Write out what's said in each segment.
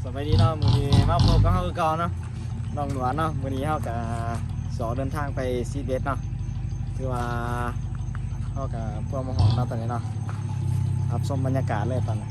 สวัสดีเนาะมื้อนี้มาพบกับเฮาคือเก่าเนาะน้องหนวลเนาะมื้อนี้เฮาก็สอเดินทางไปซีเบสเนาะคือว่าเฮาก็เพื่อมาหอมเนาะตอนนี้เนาะรับชมบรรยากาศเลยตอนนี้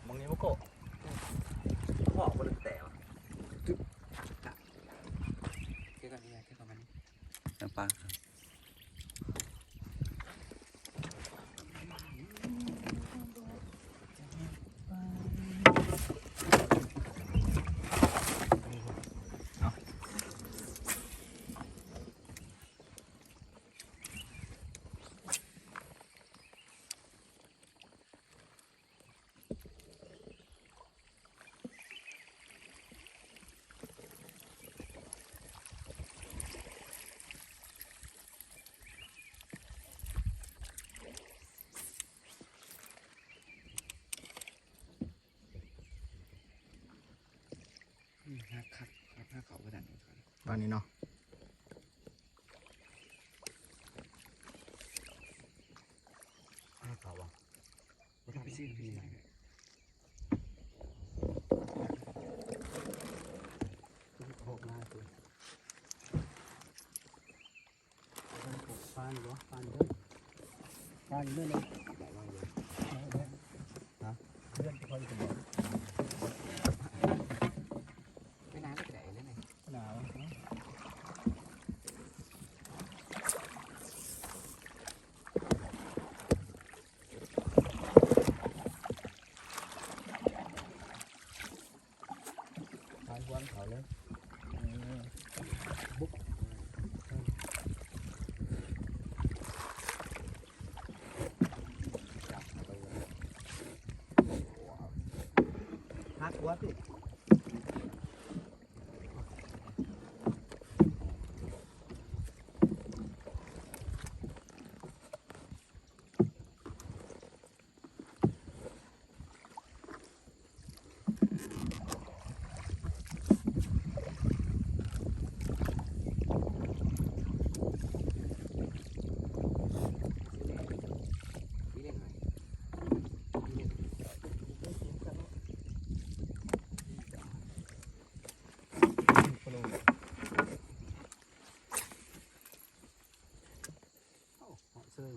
มองนี้บ่โกะขอบ่ได้แต่ว่ะเที่ยวกันนี่เที่ยวกันมันน้ำปลาครับหักคักหักเขากระดานนี้ก่อน ตอนนี้เนาะ หักเขาวะไม่ต้องไปซื้อพี่ไหนตุ้งโคกหน้าตัวฟานหรอฟานเด้อฟานเด้อเลยได้ว่าเลยฮะเพื่อนที่เขาจะบอกไม่นานก็ได้เลยนี่หนาวทานวันเขาเลยบุ๊กหักหัวสิเสื้อ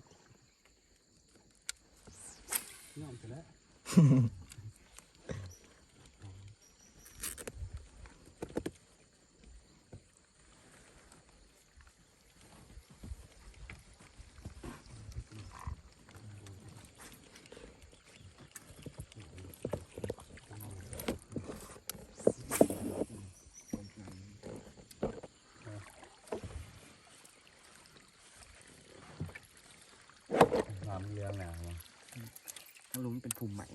ยอมไปแล้วน้ำเลี้ยงหนาวไม่รู้มันเป็นภูมิใหม่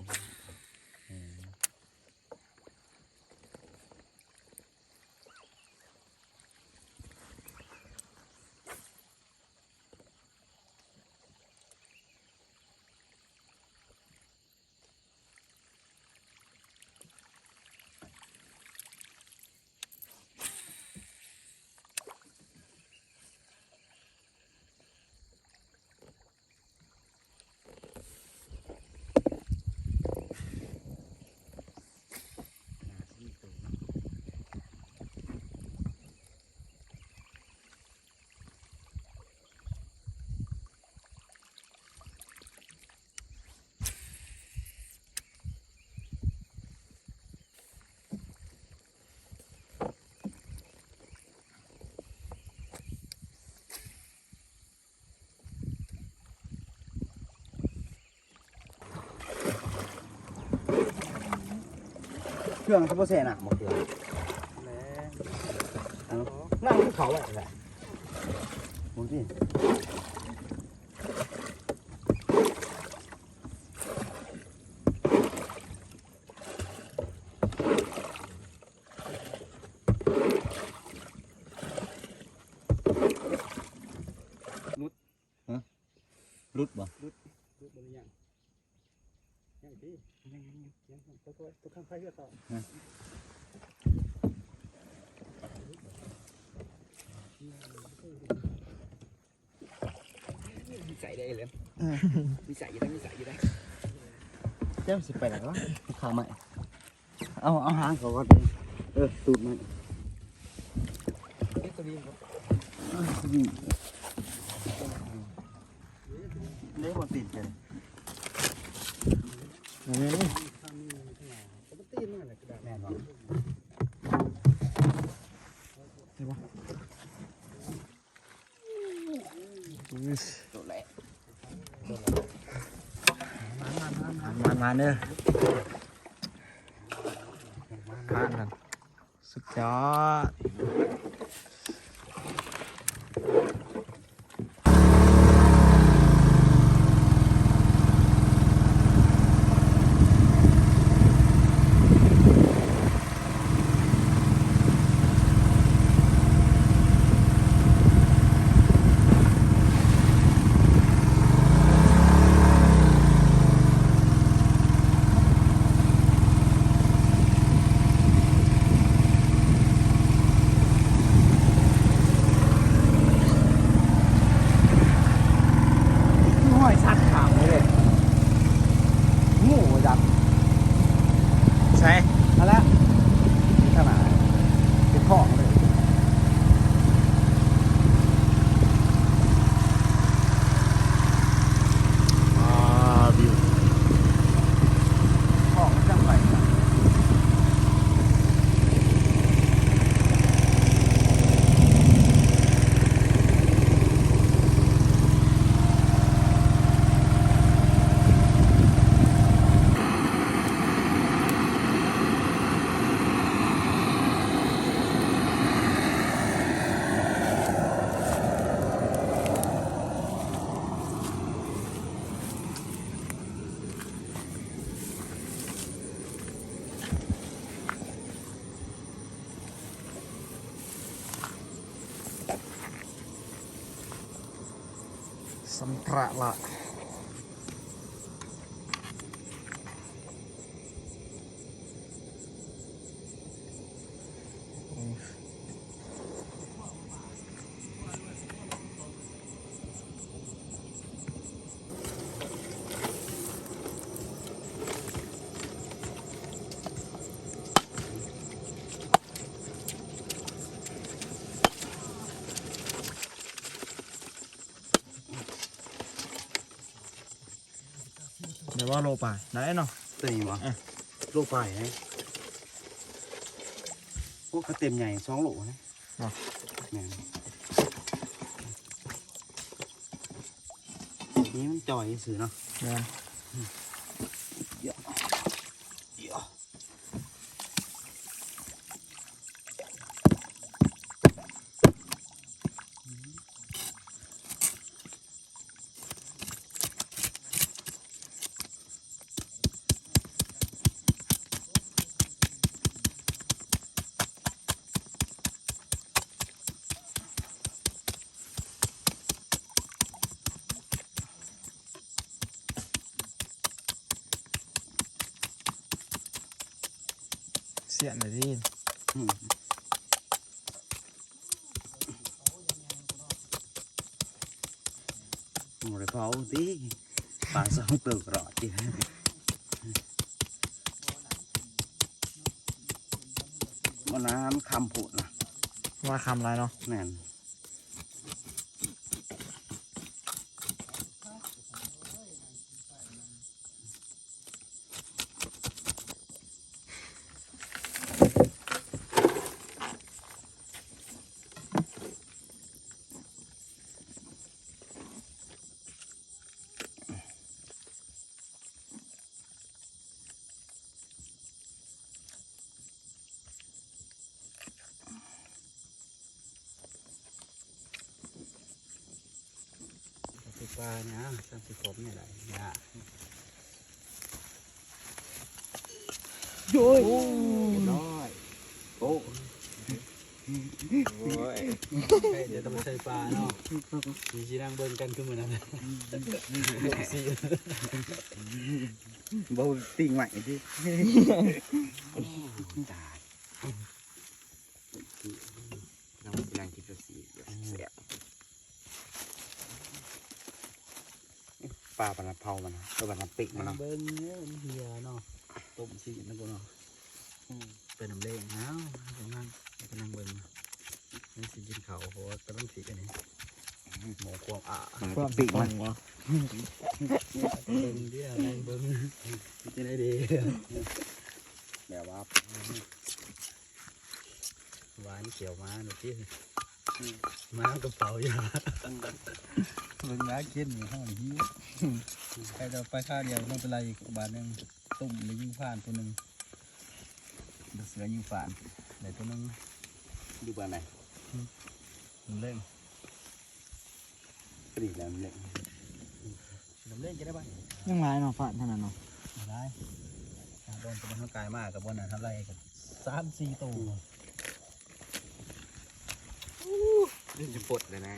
รื่องสปอร์ตแซ่น่ะบ่เครื่อง แล้ว นั่งเขาไว้แหละมึงที่รุดบ่ ดูบริยังยังพี่ยังตัวข้างไฟเยอะต่อ มีใส่ได้เลยมีใส่อยู่ได้ เจ้าสิไปไหนวะขาใหม่เอาหางเขาก็ตูดมัน นี่ตัวนี้ครับ เลี้ยงมันติดกัน นี่นี่ ข้างนี้ข้างหน้าปกติมันอะไรก็ได้ แน่นอน ตัวแหละ มาเด้อผ่านกันสุดยอดห้อยชัดขาวเลยงูจับใช่ นั่นแหละขนาดเป็นท้องเลย วิว ท้องมันจังไป สัมภาระละเดี๋ยวว่าโลป่าได้เนาะ ตัวนี้วะโลไปนะพวกเขาเต็มใหญ่2 โลนะแม่นี่มันจ่อยสื่อเนาะ แม่น เยอะเยอะเสียนเลยที่ หมดเลยเผาตีปลา2 ตัวกรอดจีมันน้ำคำผุดนะ ว่าคำอะไรเนาะ แม่น ปลาเนี่ยซ้ำสิผมเนี่ยแหละเนี่ย โอ้ย น้อยโอ้ โอ้ย เดี๋ยวต้องใส่ปลาเนาะมีชีนั่งเบิ่งกันขึ้นมาแล้วสิ เบาติ่งใหม่ที่ ตาย น้องสิลังกินตัวสีเสียปลาปลาเผามันตัวปลาปิกมัน นั่ง เนาะ เบิ่งเนี่ยมันเหียเนาะต้มสีนั่นก็เนาะเป็นน้ำเลี้ยงเนาะไปนั่งเบิ่งนี่สิกินเขาเพราะว่าต้องสีอันนี้หมูควงความปีกมันวะ เบิ่งเดียวนั่งเบิ่งจะได้ดี แบบว่า หวานเขียวมาหนูที่มากระเป๋าอยู่ เบิ่งน้ากินอยู่ห้องหิวใครจะไปข้าวเดียวไม่เป็นไรอีกบาทนึงตุ่มหรือยิงผ่านตัวหนึ่งเสือยิงผ่านไหนตัวนึงดูบ้านไหนมันเล่นปรีแล้วมันเล่น น้ำเล่นจะได้บ้าง ยังไงเนาะฝาดเท่านั้นเนาะ ได้บอลเป็นร่างกายมากกับบอลน่ะทำไรกับ3-4ตัว เล่นจะปดเลยนะ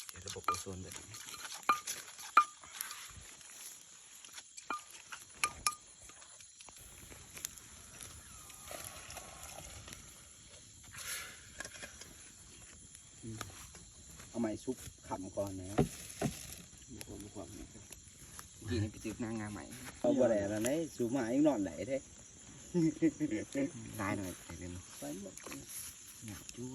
เดี๋ยวระบบโอโซนแบบนี้เอาไม้ซุปขำก่อนนะบุกความกินให้ไปจืดนางงามใหม่เอาบ่ได้แล้วนะสูมายังนอนไหนแท้ลายหน่อยไปเลยไปหมดอยากจู้